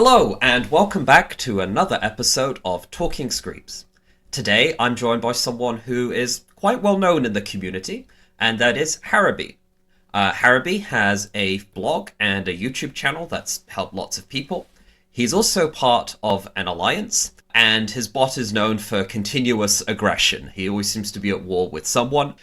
Hello, and welcome back to another episode of Talking Screeps. Today, I'm joined by someone who is quite well known in the community, and that is Harabi. Harabi has a blog and a YouTube channel that's helped lots of people. He's also part of an alliance, and his bot is known for continuous aggression. He always seems to be at war with someone.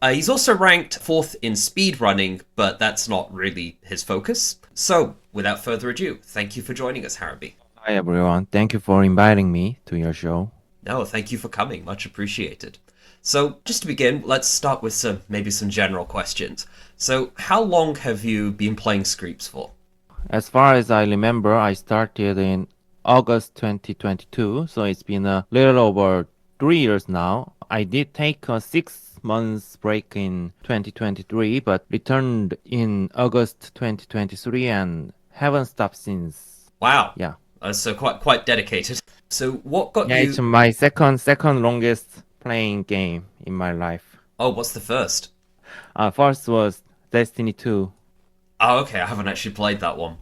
He's also ranked 4th in speedrunning, but that's not really his focus. So, without further ado, thank you for joining us, Harabi. Hi everyone, thank you for inviting me to your show. No, thank you for coming. Much appreciated. So, just to begin, let's start with some general questions. So, how long have you been playing Screeps for? As far as I remember, I started in August 2022, so it's been a little over 3 years now. I did take a 6 months break in 2023, but returned in August 2023 and haven't stopped since. Wow. Yeah. So quite dedicated. So what got Yeah, you? it's my second longest playing game in my life. Oh, what's the first? First was Destiny 2. Oh, okay. I haven't actually played that one.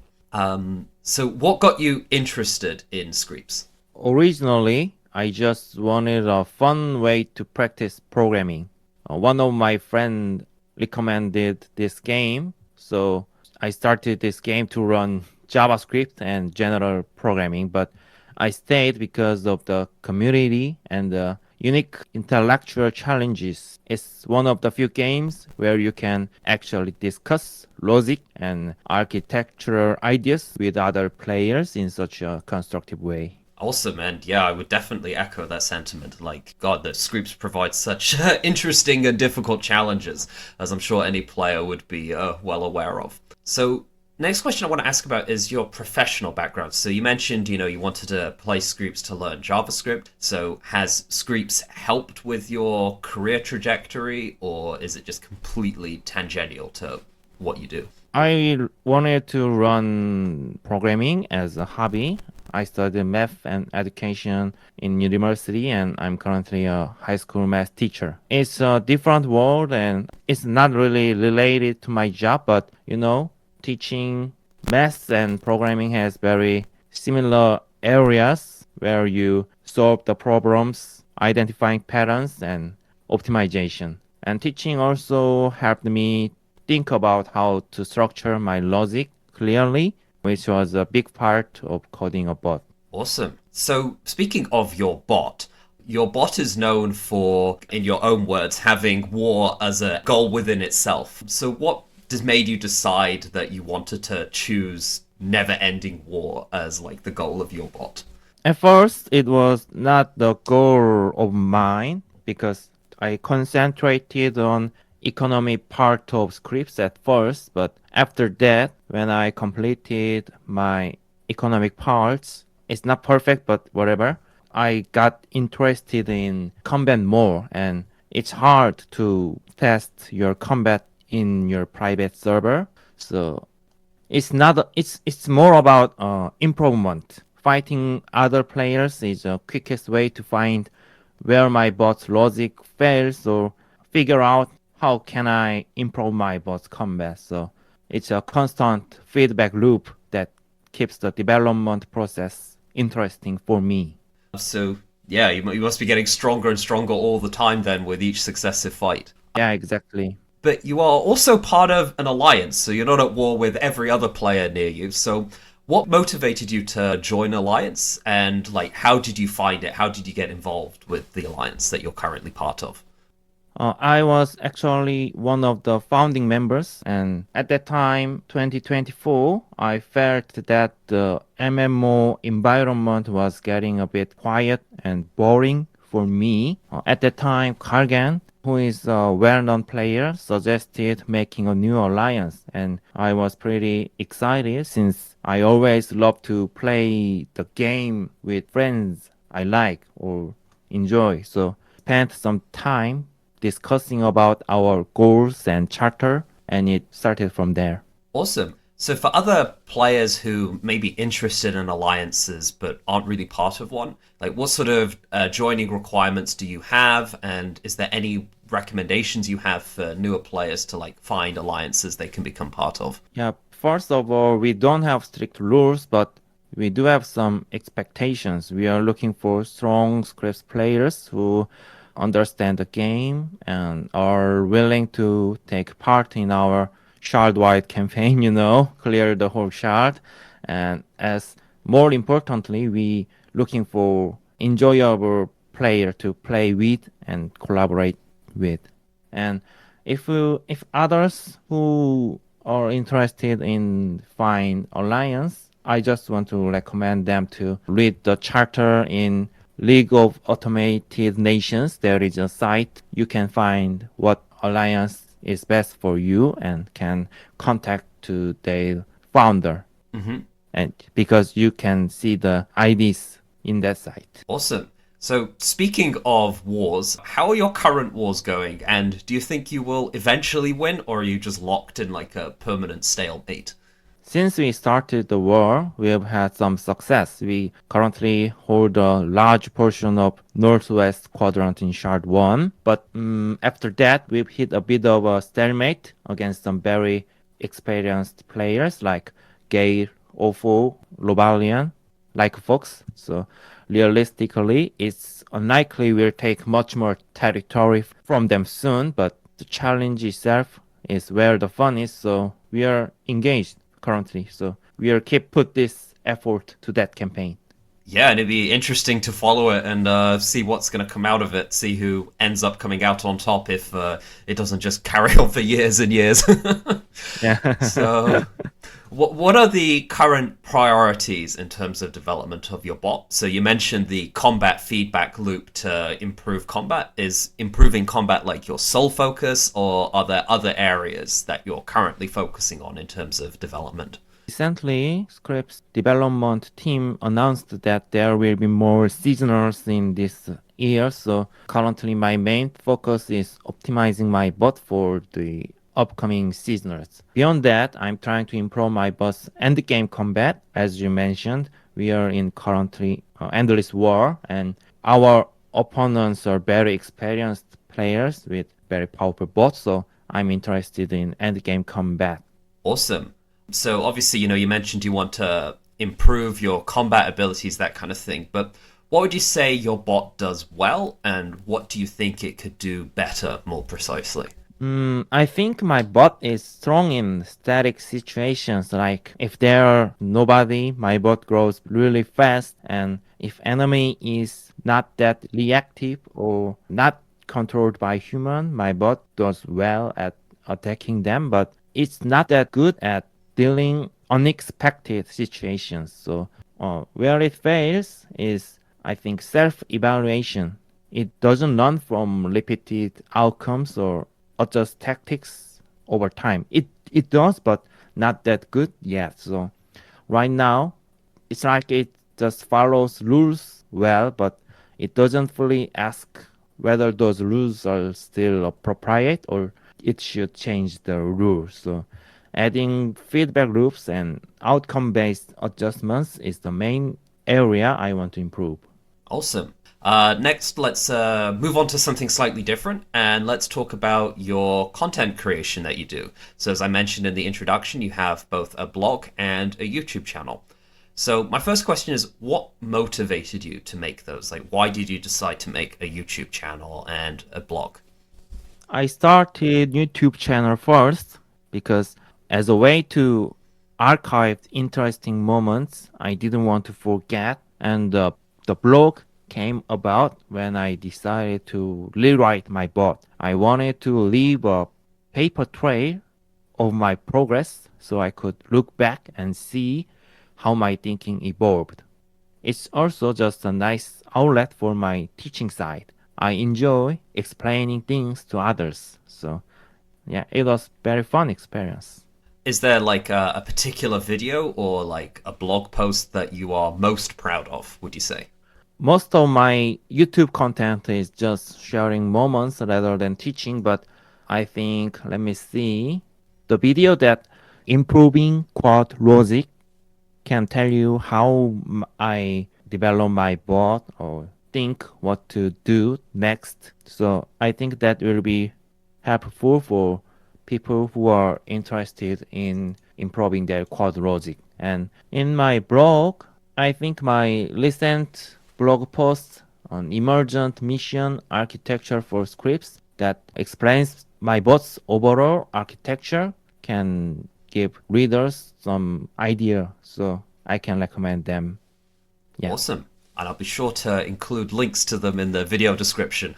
So what got you interested in Screeps? Originally, I just wanted a fun way to practice programming. One of my friends recommended this game, so I started this game to run JavaScript and general programming, but I stayed because of the community and the unique intellectual challenges. It's one of the few games where you can actually discuss logic and architectural ideas with other players in such a constructive way. Awesome, and yeah, I would definitely echo that sentiment. Like, God, the Screeps provide such interesting and difficult challenges, as I'm sure any player would be well aware of. So, next question I want to ask about is your professional background. So, you mentioned, you wanted to play Screeps to learn JavaScript. So, has Screeps helped with your career trajectory, or is it just completely tangential to what you do? I wanted to run programming as a hobby. I studied math and education in university, and I'm currently a high school math teacher. It's a different world and it's not really related to my job, but teaching math and programming has very similar areas where you solve the problems, identifying patterns and optimization. And teaching also helped me think about how to structure my logic clearly, which was a big part of coding a bot. Awesome. So, speaking of your bot is known for, in your own words, having war as a goal within itself. So, what has made you decide that you wanted to choose never-ending war as like the goal of your bot? At first, it was not the goal of mine because I concentrated on economy part of scripts at first, but after that, when I completed my economic parts, it's not perfect, but whatever. I got interested in combat more, and it's hard to test your combat in your private server. So it's more about improvement. Fighting other players is the quickest way to find where my bot's logic fails or figure out how can I improve my bot's combat. So it's a constant feedback loop that keeps the development process interesting for me. So, yeah, you must be getting stronger and stronger all the time then with each successive fight. Yeah, exactly. But you are also part of an alliance, so you're not at war with every other player near you. So, what motivated you to join Alliance, and like, how did you find it? How did you get involved with the Alliance that you're currently part of? I was actually one of the founding members, and at that time, 2024, I felt that the MMO environment was getting a bit quiet and boring for me. At that time, Kargan, who is a well-known player, suggested making a new alliance, and I was pretty excited since I always love to play the game with friends I like or enjoy. So spent some time discussing about our goals and charter, and it started from there. Awesome. So, for other players who may be interested in alliances but aren't really part of one, like what sort of joining requirements do you have, and is there any recommendations you have for newer players to like find alliances they can become part of? Yeah, first of all, we don't have strict rules, but we do have some expectations. We are looking for strong Scraps players who understand the game and are willing to take part in our shard-wide campaign, clear the whole shard. And as more importantly, we looking for enjoyable player to play with and collaborate with. And if others who are interested in find alliance, I just want to recommend them to read the charter in League of Automated Nations. There is a site you can find what alliance is best for you and can contact to their founder. Hmm. And because you can see the IDs in that site. Awesome. So, speaking of wars, how are your current wars going? And do you think you will eventually win, or are you just locked in like a permanent stalemate? Since we started the war, we have had some success. We currently hold a large portion of northwest quadrant in Shard 1, but after that, we've hit a bit of a stalemate against some very experienced players like Gale, Ofo, Lobalian, like Fox. So realistically, it's unlikely we'll take much more territory from them soon, but the challenge itself is where the fun is, so we are engaged currently. So we are keep put this effort to that campaign. Yeah, and it'd be interesting to follow it and see what's going to come out of it, see who ends up coming out on top if it doesn't just carry on for years and years. Yeah. So, what are the current priorities in terms of development of your bot? So you mentioned the combat feedback loop to improve combat. Is improving combat like your sole focus, or are there other areas that you're currently focusing on in terms of development? Recently, Screeps development team announced that there will be more seasonals in this year. So currently, my main focus is optimizing my bot for the upcoming seasonals. Beyond that, I'm trying to improve my bot's end game combat. As you mentioned, we are in currently endless war, and our opponents are very experienced players with very powerful bots. So I'm interested in end game combat. Awesome. So obviously, you mentioned you want to improve your combat abilities, that kind of thing. But what would you say your bot does well, and what do you think it could do better, more precisely? I think my bot is strong in static situations. Like if there are nobody, my bot grows really fast, and if enemy is not that reactive or not controlled by human, my bot does well at attacking them. But it's not that good at dealing unexpected situations. So where it fails is, I think, self-evaluation. It doesn't learn from repeated outcomes or adjust tactics over time. It does, but not that good yet. So right now, it's like it just follows rules well, but it doesn't fully ask whether those rules are still appropriate or it should change the rules. So adding feedback loops and outcome-based adjustments is the main area I want to improve. Awesome. Next, let's move on to something slightly different, and let's talk about your content creation that you do. So, as I mentioned in the introduction, you have both a blog and a YouTube channel. So, my first question is, what motivated you to make those? Like, why did you decide to make a YouTube channel and a blog? I started YouTube channel first because as a way to archive interesting moments I didn't want to forget, and the blog came about when I decided to rewrite my bot. I wanted to leave a paper trail of my progress so I could look back and see how my thinking evolved. It's also just a nice outlet for my teaching side. I enjoy explaining things to others. So, yeah, it was very fun experience. Is there like a particular video or like a blog post that you are most proud of, would you say? Most of my YouTube content is just sharing moments rather than teaching, but I think, let me see, the video that improving quad logic can tell you how I develop my bot or think what to do next. So I think that will be helpful for people who are interested in improving their quad logic. And in my blog, I think my recent blog post on emergent mission architecture for scripts that explains my bot's overall architecture can give readers some idea, so I can recommend them. Yeah. Awesome. And I'll be sure to include links to them in the video description.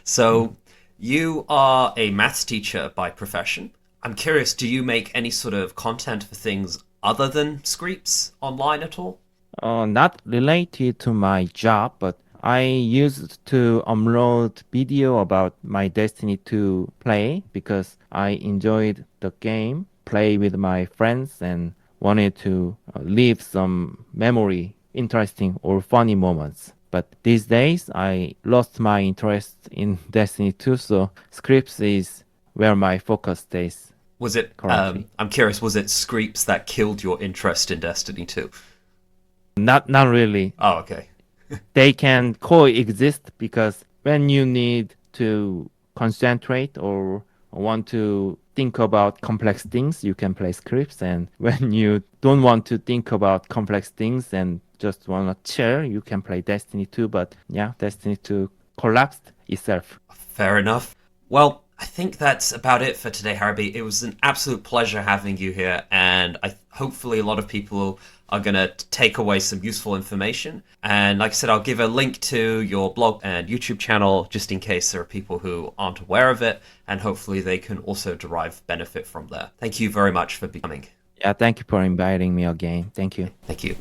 So, you are a maths teacher by profession. I'm curious, do you make any sort of content for things other than Screeps online at all? Not related to my job, but I used to upload video about my Destiny 2 play because I enjoyed the game, play with my friends, and wanted to leave some memory, interesting or funny moments. But these days, I lost my interest in Destiny 2, so Scripts is where my focus stays Was it, currently. I'm curious, was it Screeps that killed your interest in Destiny 2? Not really. Oh, okay. They can coexist because when you need to concentrate or want to think about complex things, you can play scripts. And when you don't want to think about complex things and just want to chill, you can play Destiny 2. But yeah, Destiny 2 collapsed itself. Fair enough. Well, I think that's about it for today, Harabi. It was an absolute pleasure having you here, and hopefully a lot of people are going to take away some useful information. And like I said, I'll give a link to your blog and YouTube channel just in case there are people who aren't aware of it, and hopefully they can also derive benefit from there. Thank you very much for becoming. Yeah, thank you for inviting me again. Thank you. Thank you.